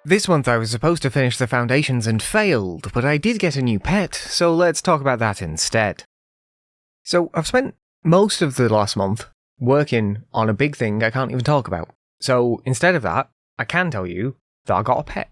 This month I was supposed to finish the foundations and failed, but I did get a new pet, so let's talk about that instead. So I've spent most of the last month working on a big thing I can't even talk about. So instead of that, I can tell you that I got a pet.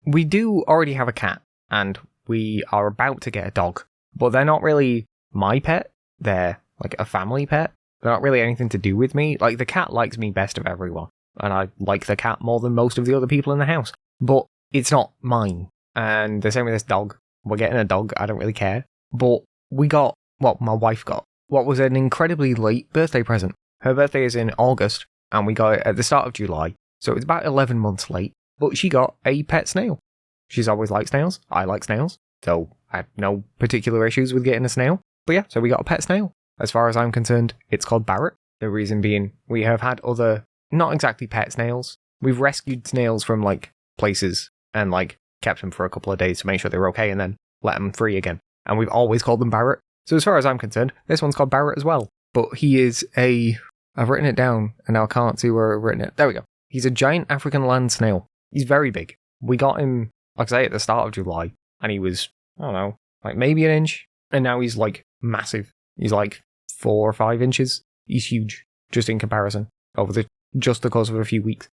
We do already have a cat, and we are about to get a dog, but they're not really my pet. They're like a family pet. They're not really anything to do with me. Like, the cat likes me best of everyone, and I like the cat more than most of the other people in the house. But it's not mine. And the same with this dog. We're getting a dog, I don't really care. But we got, well, my wife got, what was an incredibly late birthday present. Her birthday is in August, and we got it at the start of July. So it's about 11 months late. But she got a pet snail. She's always liked snails. I like snails. So I have no particular issues with getting a snail. But yeah, so we got a pet snail. As far as I'm concerned, it's called Barrett. The reason being, we have had other, not exactly pet snails. We've rescued snails from, like, places and, like, kept them for a couple of days to make sure they were okay and then let them free again. And we've always called them Barrett. So as far as I'm concerned, this one's called Barrett as well. But he is I've written it down and now I can't see where I've written it. There we go. He's a giant African land snail. He's very big. We got him, like I say, at the start of July, and he was, I don't know, like maybe an inch. And now he's, like, massive. He's like 4 or 5 inches. He's huge, just in comparison, over just the course of a few weeks.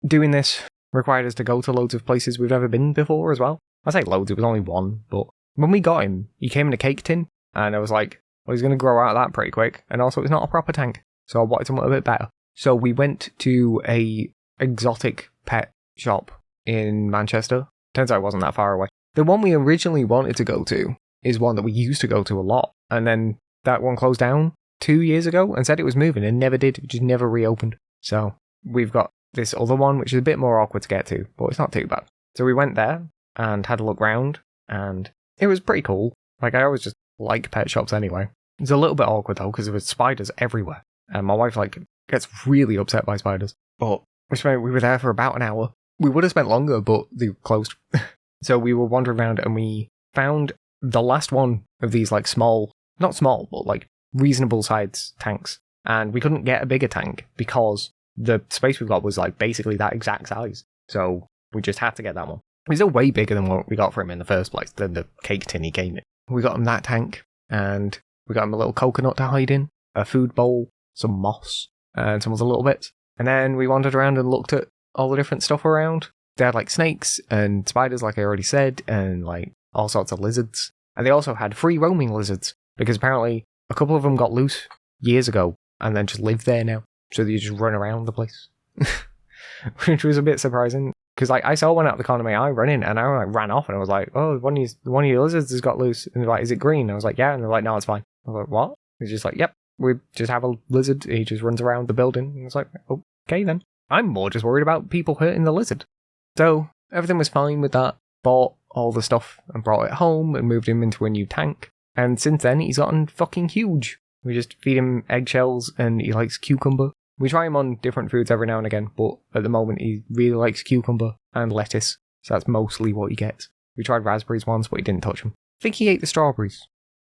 Doing this required us to go to loads of places we've never been before as well. I say loads, it was only one, but when we got him, he came in a cake tin, and I was like, well, he's going to grow out of that pretty quick, and also it's not a proper tank, so I wanted something a bit better. So we went to a exotic pet shop in Manchester. Turns out it wasn't that far away. The one we originally wanted to go to is one that we used to go to a lot, and then that one closed down 2 years ago and said it was moving and never did. It just never reopened. So we've got this other one, which is a bit more awkward to get to, but it's not too bad. So we went there and had a look round, and it was pretty cool. Like, I always just like pet shops anyway. It's a little bit awkward though, because there were spiders everywhere, and my wife, like, gets really upset by spiders. But we were there for about an hour. We would have spent longer, but they closed. So we were wandering around and we found the last one of these, like, small, not small, but like reasonable size tanks. And we couldn't get a bigger tank because the space we got was, like, basically that exact size. So we just had to get that one. It was still way bigger than what we got for him in the first place, than the cake tin he came in. We got him that tank, and we got him a little coconut to hide in, a food bowl, some moss, and some other little bits. And then we wandered around and looked at all the different stuff around. They had, like, snakes and spiders, like I already said, and, like, all sorts of lizards. And they also had free roaming lizards, because apparently a couple of them got loose years ago and then just live there now. So they just run around the place. Which was a bit surprising. Because, like, I saw one out of the corner of my eye running, and I, like, ran off, and I was like, oh, one of your lizards has got loose. And they're like, is it green? I was like, yeah. And they're like, no, it's fine. I was like, what? He's just like, yep, we just have a lizard. He just runs around the building. And I was like, okay then. I'm more just worried about people hurting the lizard. So everything was fine with that. Bought all the stuff and brought it home and moved him into a new tank. And since then, he's gotten fucking huge. We just feed him eggshells, and he likes cucumber. We try him on different foods every now and again, but at the moment he really likes cucumber and lettuce, so that's mostly what he gets. We tried raspberries once, but he didn't touch them. I think he ate the strawberries.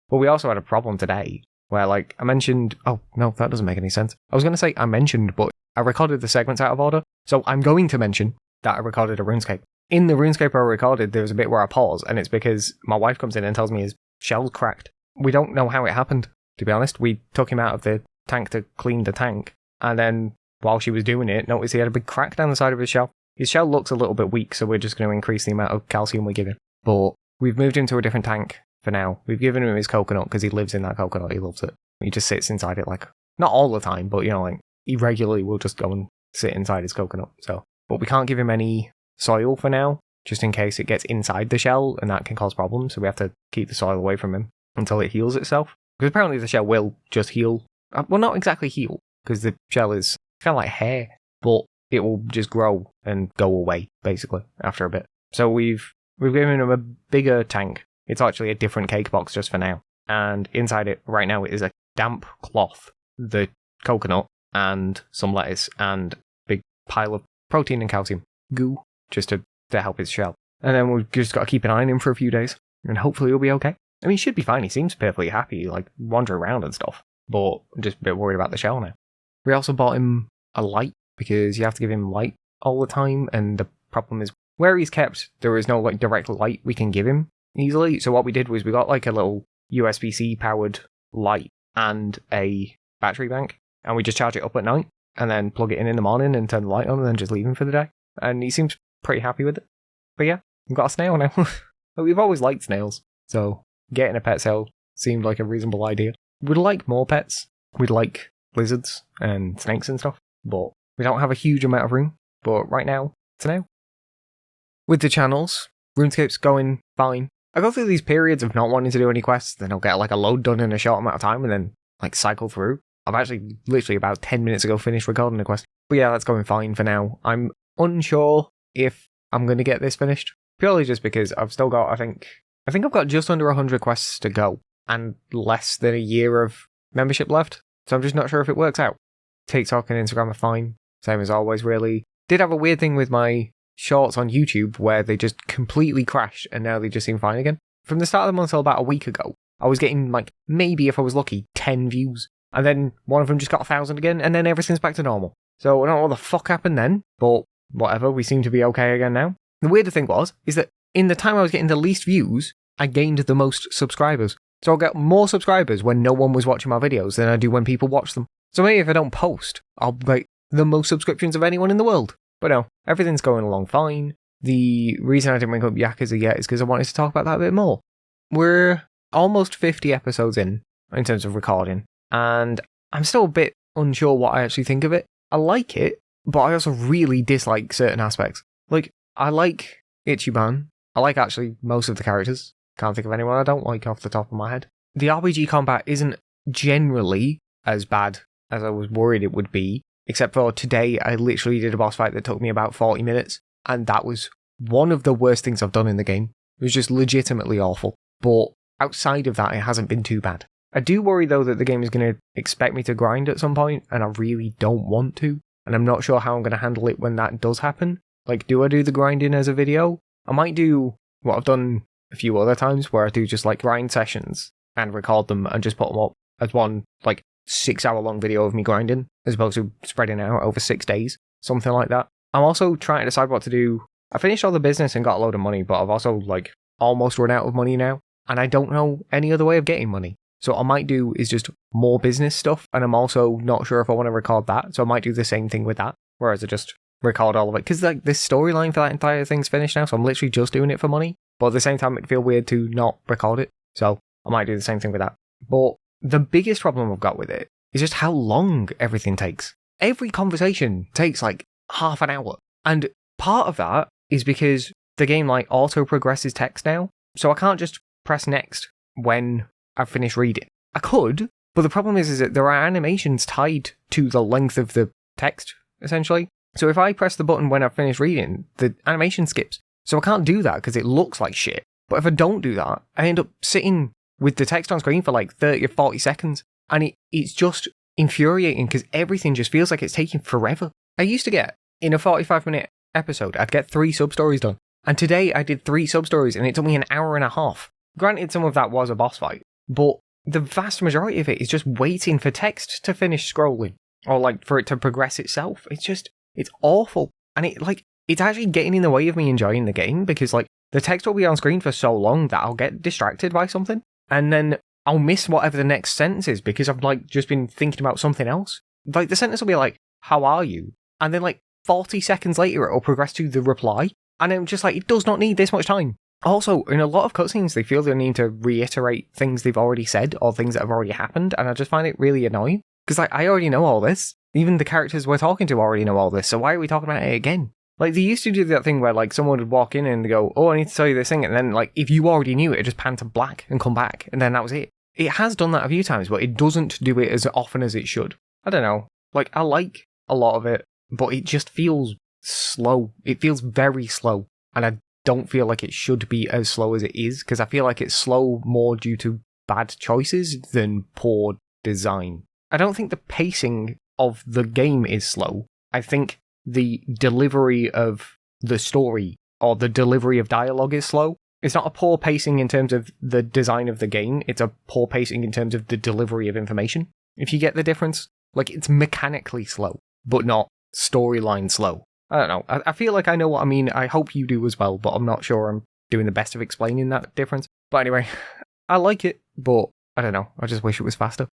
But we also had a problem today, where, like, I mentioned... Oh, no, that doesn't make any sense. I was going to say I mentioned, but I recorded the segments out of order, so I'm going to mention that I recorded a RuneScape. In the RuneScape I recorded, there was a bit where I paused, and it's because my wife comes in and tells me his shell's cracked. We don't know how it happened, to be honest. We took him out of the tank to clean the tank, and then, while she was doing it, noticed he had a big crack down the side of his shell. His shell looks a little bit weak, so we're just going to increase the amount of calcium we give him. But we've moved him to a different tank for now. We've given him his coconut, because he lives in that coconut. He loves it. He just sits inside it, like, not all the time, but, you know, like, he regularly will just go and sit inside his coconut. So, but we can't give him any soil for now, just in case it gets inside the shell, and that can cause problems, so we have to keep the soil away from him until it heals itself. Because apparently the shell will just heal. Well, not exactly heal, because the shell is kind of like hair, but it will just grow and go away, basically, after a bit. So we've given him a bigger tank. It's actually a different cake box just for now. And inside it, right now, is a damp cloth, the coconut, and some lettuce, and a big pile of protein and calcium goo, just to help his shell. And then we've just got to keep an eye on him for a few days, and hopefully he'll be okay. I mean, he should be fine. He seems perfectly happy, like, wandering around and stuff. But I'm just a bit worried about the shell now. We also bought him a light, because you have to give him light all the time, and the problem is where he's kept, there is no like direct light we can give him easily. So what we did was we got like a little USB-C powered light and a battery bank, and we just charge it up at night and then plug it in the morning and turn the light on and then just leave him for the day. And he seems pretty happy with it. But yeah, we've got a snail now. But we've always liked snails, so getting a pet snail seemed like a reasonable idea. We'd like more pets. We'd like lizards and snakes and stuff, but we don't have a huge amount of room. But right now, snail. With the channels, RuneScape's going fine. I go through these periods of not wanting to do any quests, then I'll get like a load done in a short amount of time and then like cycle through. I've actually literally about 10 minutes ago finished recording a quest. But yeah, that's going fine for now. I'm unsure if I'm going to get this finished, purely just because I've still got, I think I've got just under 100 quests to go and less than a year of membership left. So I'm just not sure if it works out. TikTok and Instagram are fine. Same as always, really. Did have a weird thing with my shorts on YouTube where they just completely crashed and now they just seem fine again. From the start of the month till about a week ago, I was getting like, maybe if I was lucky, 10 views. And then one of them just got 1,000 again, and then everything's back to normal. So I don't know what the fuck happened then, but whatever, we seem to be okay again now. The weirder thing is that in the time I was getting the least views, I gained the most subscribers. So I'll get more subscribers when no one was watching my videos than I do when people watch them. So maybe if I don't post, I'll get the most subscriptions of anyone in the world. But no, everything's going along fine. The reason I didn't bring up Yakuza yet is because I wanted to talk about that a bit more. We're almost 50 episodes in terms of recording, and I'm still a bit unsure what I actually think of it. I like it, but I also really dislike certain aspects. Like, I like Ichiban. I like actually most of the characters. Can't think of anyone I don't like off the top of my head. The RPG combat isn't generally as bad as I was worried it would be, except for today I literally did a boss fight that took me about 40 minutes, and that was one of the worst things I've done in the game. It was just legitimately awful. But outside of that, it hasn't been too bad. I do worry though that the game is going to expect me to grind at some point, and I really don't want to. And I'm not sure how I'm going to handle it when that does happen. Like, do I do the grinding as a video? I might do what I've done a few other times, where I do just like grind sessions and record them and just put them up as one like 6-hour-long video of me grinding, as opposed to spreading it out over 6 days, something like that. I'm also trying to decide what to do. I finished all the business and got a load of money, but I've also like almost run out of money now, and I don't know any other way of getting money. So what I might do is just more business stuff, and I'm also not sure if I want to record that, so I might do the same thing with that, whereas I just record all of it, because like this storyline for that entire thing's finished now, so I'm literally just doing it for money, but at the same time it'd feel weird to not record it, so I might do the same thing with that. But the biggest problem I've got with it is just how long everything takes. Every conversation takes like half an hour, and part of that is because the game like auto progresses text now, so I can't just press next when I've finished reading. I could, but the problem is that there are animations tied to the length of the text, essentially. So if I press the button when I've finished reading, the animation skips. So I can't do that because it looks like shit. But if I don't do that, I end up sitting with the text on screen for like 30 or 40 seconds, and it's just infuriating because everything just feels like it's taking forever. I used to get, in a 45-minute episode, I'd get 3 sub-stories done. And today I did 3 sub-stories and it took me an hour and a half. Granted, some of that was a boss fight, but the vast majority of it is just waiting for text to finish scrolling, or like for it to progress itself. It's awful. And it's actually getting in the way of me enjoying the game, because like the text will be on screen for so long that I'll get distracted by something, and then I'll miss whatever the next sentence is because I've like just been thinking about something else. Like the sentence will be like, "How are you?" And then like 40 seconds later it'll progress to the reply. And I'm just like, it does not need this much time. Also, in a lot of cutscenes, they feel the need to reiterate things they've already said or things that have already happened, and I just find it really annoying. Because like, I already know all this. Even the characters we're talking to already know all this, so why are we talking about it again? Like, they used to do that thing where like someone would walk in and they go, "Oh, I need to tell you this thing," and then like, if you already knew it, it'd just pan to black and come back, and then that was it. It has done that a few times, but it doesn't do it as often as it should. I don't know. Like, I like a lot of it, but it just feels slow. It feels very slow. And I don't feel like it should be as slow as it is, because I feel like it's slow more due to bad choices than poor design. I don't think the pacing of the game is slow. I think the delivery of the story or the delivery of dialogue is slow. It's not a poor pacing in terms of the design of the game, it's a poor pacing in terms of the delivery of information. If you get the difference, like, it's mechanically slow, but not storyline slow. I don't know. I feel like I know what I mean. I hope you do as well, but I'm not sure I'm doing the best of explaining that difference. But anyway, I like it, but I don't know. I just wish it was faster.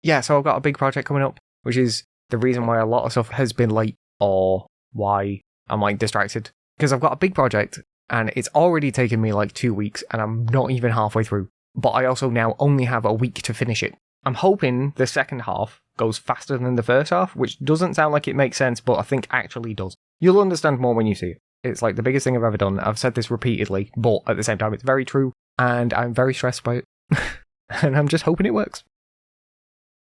Yeah, so I've got a big project coming up, which is the reason why a lot of stuff has been late or why I'm like distracted. Because I've got a big project and it's already taken me like 2 weeks and I'm not even halfway through. But I also now only have a week to finish it. I'm hoping the second half goes faster than the first half, which doesn't sound like it makes sense, but I think actually does. You'll understand more when you see it. It's like the biggest thing I've ever done. I've said this repeatedly, but at the same time, it's very true, and I'm very stressed by it. And I'm just hoping it works.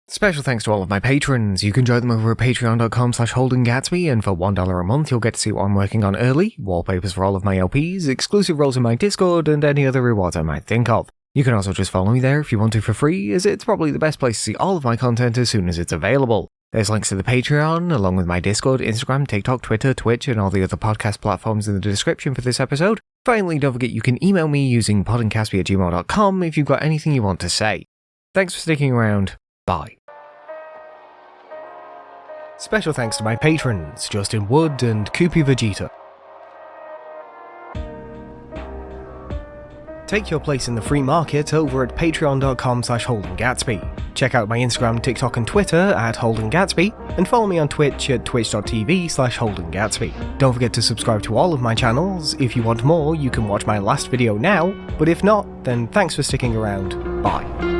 Special thanks to all of my patrons. You can join them over at patreon.com/Holden Gatsby, and for $1 a month, you'll get to see what I'm working on early, wallpapers for all of my LPs, exclusive roles in my Discord, and any other rewards I might think of. You can also just follow me there if you want to for free, as it's probably the best place to see all of my content as soon as it's available. There's links to the Patreon, along with my Discord, Instagram, TikTok, Twitter, Twitch, and all the other podcast platforms in the description for this episode. Finally, don't forget you can email me using podencastby@gmail.com if you've got anything you want to say. Thanks for sticking around. Bye. Special thanks to my patrons, Justin Wood and Koopy Vegeta. Take your place in the free market over at patreon.com/Holden Gatsby. Check out my Instagram, TikTok and Twitter at Holden Gatsby, and follow me on Twitch at twitch.tv/Holden Gatsby. Don't forget to subscribe to all of my channels. If you want more, you can watch my last video now, but if not, then thanks for sticking around. Bye.